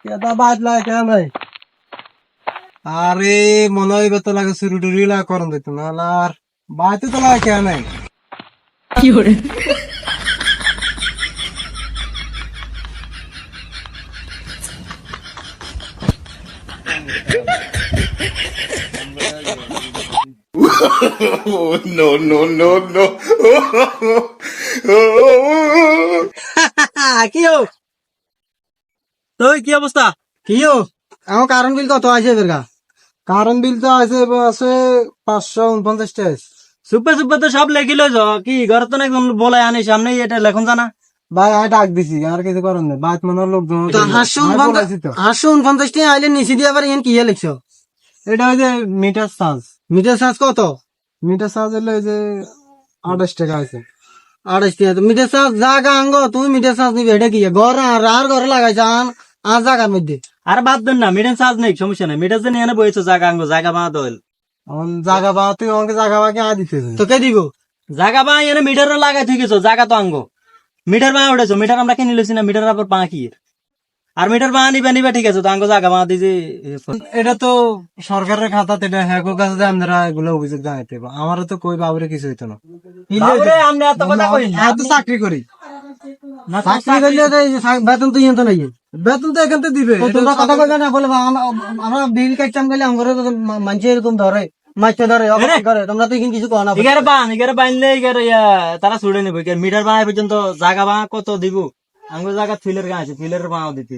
কেদা বাদ লাগে কেন নাই আরে মনে হয় তো লাগে শুরু টুরি লাগে করন দিত না আর বাড়িতে তো লাগে কেন নাই Oh, no, no, no, no. কি হোক তুই কি অবস্থা? কিও আমার কারণ বিল কত আছে বেরগা কারণ বিল তো আছে আছে 549 টাকা সুপে সুপে তো সব লেখিল কি ঘর তো একদম বলে আনি সামনে এটা লেখন জানা ভাই আমি ডাক দিছি আর কিছু করেন না বাদ মনের লোক হাসুন 50 টাকা আইলে নিচে দিয়ে আবার ইয়ান কি লিখছো? এটা ওই যে মিটার চার্জ মিটার চার্জ কত? মিটার চার্জ হলো ওই যে 28 টাকা আছে 28 টাকা। মিটার চার্জ জাগা আঙ্গ তুমি মিটার চার্জ নিবে এটা কি ঘর আর ঘরে লাগাইছ আর জাগার মধ্যে আর বাদ দেন না মিটার চার্জ নেই সমস্যা নাই মিটার যে নিয়ে বইছো জাগা আঙ্গ জাগা বাঁধ হইল জায়গা বা তুই আমাকে জায়গা বাকি আ দিতে তোকে দিব জাগা বা এনে মিটার লাগাই তুই গেছো জাগা তো আঙ্গ মিটার বা উঠেছো মিটার আমরা কিনে লইছি না মিটার আবার বাকি আর মিটার বা নিবা ঠিক আছে তো আঙ্গ জাগা বা দিছে এটা তো সরকারের খাতা এটা হ্যাকো কাছে আমরা এগুলো অভিযোগ জানাইতে আমারও তো কই বাবুরে কিছু হইতো না বাবুরে আমরা এত কথা কই না আমি তো চাকরি করি চাকরি করলে বেতন তো ইয়ে তো নাই বেতন তো এখান থেকে দিবে তোমরা কথা কইবে না বলে আমরা বিল কাটতাম গেলে আমরা মানুষ এরকম ধরে মাছটা ধরে অপরাধ করে তোমরা তো কিছু কো না এগারে বানলে এগারে তারা ছুড়ে নেবে মিটার বানায় পর্যন্ত জায়গা বাঁ কত দিব আঙ্গ জায়গা ফিলের গা আছে ফিলের বাঁও দিতে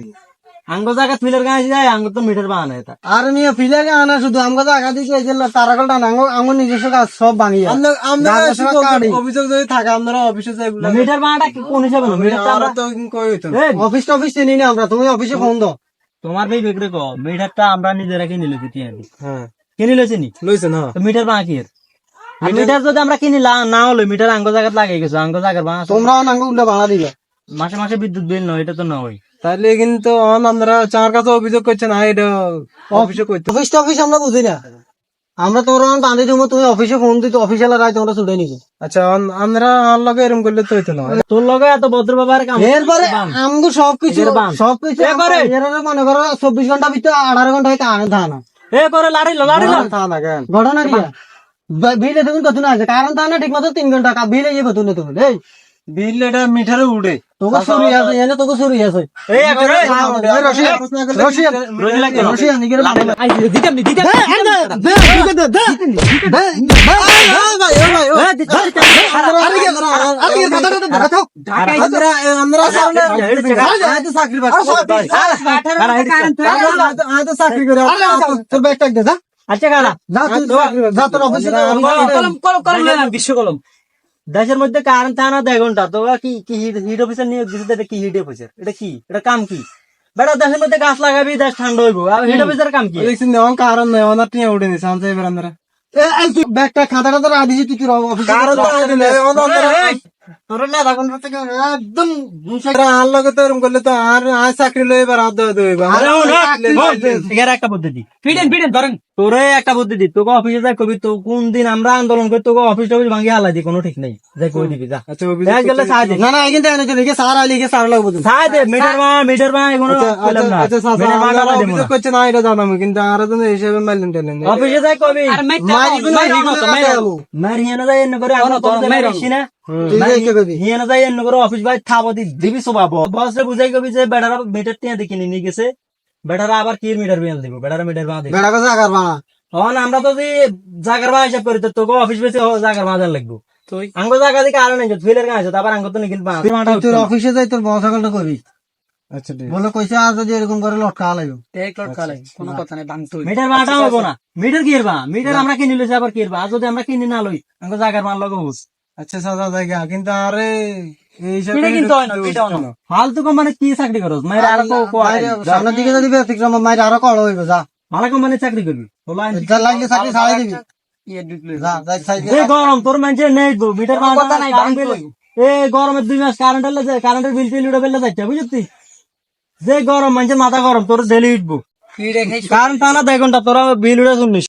আঙ্গ জায়গা ফিলের গা আছে যায় আঙ্গ তো মিটার বানায় এটা আর নিয়ে ফিলের গা আনা শুধু আঙ্গ জায়গা দিতে তারা কলটা আঙ্গ নিজস্ব কাজ সব ভাঙিয়ে অভিযোগ যদি থাকে আমরা অফিসে যাই মিটার বানাটা কোন হিসাবে আমরা তো কই হইতো অফিস টফিস চিনি না আমরা তুমি অফিসে ফোন দাও তোমার ভাই বেকরে কো মিটারটা আমরা নিজেরা কিনে লইছি টিয়ানি হ্যাঁ কিনে লইছি নি লইছে না মিটার বাকি মিটার যদি আমরা কিনি না হলো মিটার আঙ্গ জায়গা লাগাই গেছো আঙ্গ জায়গার বাঁ তোমরা আঙ্গ উল্টা বাড়া দিবে মাসে মাসে বিদ্যুৎ বিল নয় এটা তো নয় তাহলে কিন্তু আমরা চার কাছে অভিযোগ করছেন এটা অফিসে করতে অফিস টফিস আমরা বুঝি না আমরা তোমরা বাঁধি দেবো তুমি অফিসে ফোন দিতে অফিসিয়াল রায় তোমরা ছুটে নিবো আচ্ছা আমরা আর লগে এরকম করলে তো হইতো না তোর লগে এত ভদ্র বাবার কাম এরপরে আমগো সবকিছু মনে করো 24 ঘন্টা ভিতরে 18 ঘন্টা কানে থানা করে লাড়িলো থানা কেন ঘটনা কি বিলে দেখুন কত না আছে কারণ থানা ঠিক মতো 3 ঘন্টা বিলে ইয়ে কত না তুমি এই বিল এটা মিটারে উঠে তোকে চুরি আছে এনে তোকে চুরি আছে এই করে রশিয়া নিগের আইছে দিতাম চাকরি করে তোর ব্যাগটা দে যা আচ্ছা গালা যা তোর অফিসে কলম বিশ্ব কলম দেশের মধ্যে কারেন্ট থানা 2 ঘন্টা তো কি হিট অফিসার নিয়োগ দিচ্ছে এটা কি হিট অফিসার এটা কি এটা কাম কি বেটা দেশের মধ্যে গাছ লাগাবি দেশ ঠান্ডা হইব আর হিট অফিসার কাম কি দেখছি নেওয়ার কারণ নেই ওনার টিয়া উঠে নিছে আমি এবার আমরা ব্যাগটা খাতাটা তো রাখি তুই অফিস কারণ তোর না রাখুন একদম আর লগে তো এরকম করলে তো আর চাকরি লই এবার আদ দইবা এর একটা পদ্ধতি ফিডেন ধরেন তোরে একটা পদ্ধতি তোকে অফিসে যাই কবি তো কোন দিন আমরা আন্দোলন করি তোকে অফিস টফিস ভাঙি হালাই দি কোনো ঠিক নাই যাই কই দিবি যা আচ্ছা গেলে সাহায্য না না এখান থেকে চলে গিয়ে সার আলি গিয়ে সার লাগবে সাহায্য মিটার মা এগুলো বললাম না অভিযোগ করছে না এটা জানাম কিন্তু আর তো হিসেবে মাইলেন টেলেন অফিসে যাই কবি মারিয়ানা যাই এনে করে আমরা তো মারিছি না হিয়ানা যাই এনে করে অফিস ভাই থাবতি দিবি সবাব বসে বুঝাই কবি যে বেটারা মিটার টিয়া দেখি নিয়ে গেছে বেটারা আবার কি মিটার বিল দিব বেটারা মিটার বাঁ দিবে বেটারা জাগার বাঁ তখন আমরা তো যে জাগার বাঁ হিসাব করি তো তোকে অফিস বেশি জাগার বাঁ লাগবো তুই আঙ্গ জায়গা দিকে আলো নাই ফিলের গাছ তারপর আঙ্গ তো নিখিল বাঁ তোর অফিসে যাই তোর বড় ছাগলটা করবি আচ্ছা বলে কইছে আজ যদি এরকম করে লটকা লাগবে এক লটকা লাগবে কোনো কথা নাই বাংতো মিটার বাঁটা হবো না মিটার কি এর বাঁ মিটার আমরা কিনে লইছি আবার কি এর বাঁ আজ যদি আমরা কিনে না লই আঙ্গ জাগার বাঁ লাগবো আচ্ছা সাদা জায়গা কিন্তু আরে এই ফালতু কোম্পানি কি চাকরি করো মায়ের আরো সামনের দিকে যদি ব্যতিক্রম মায়ের আরো কল হইব যা ভালো কোম্পানির চাকরি করবি লাগলে চাকরি ছাড়াই দিবি গরম তোর মানুষের নেই মিটার গরমের 2 মাস কারেন্টের বিল টিল উঠে ফেললে যাচ্ছে বুঝলি যে গরম মানুষের মাথা গরম তোর ডেলি উঠবো কারণ তা না 2 ঘন্টা তোরা বিল উঠে শুনিস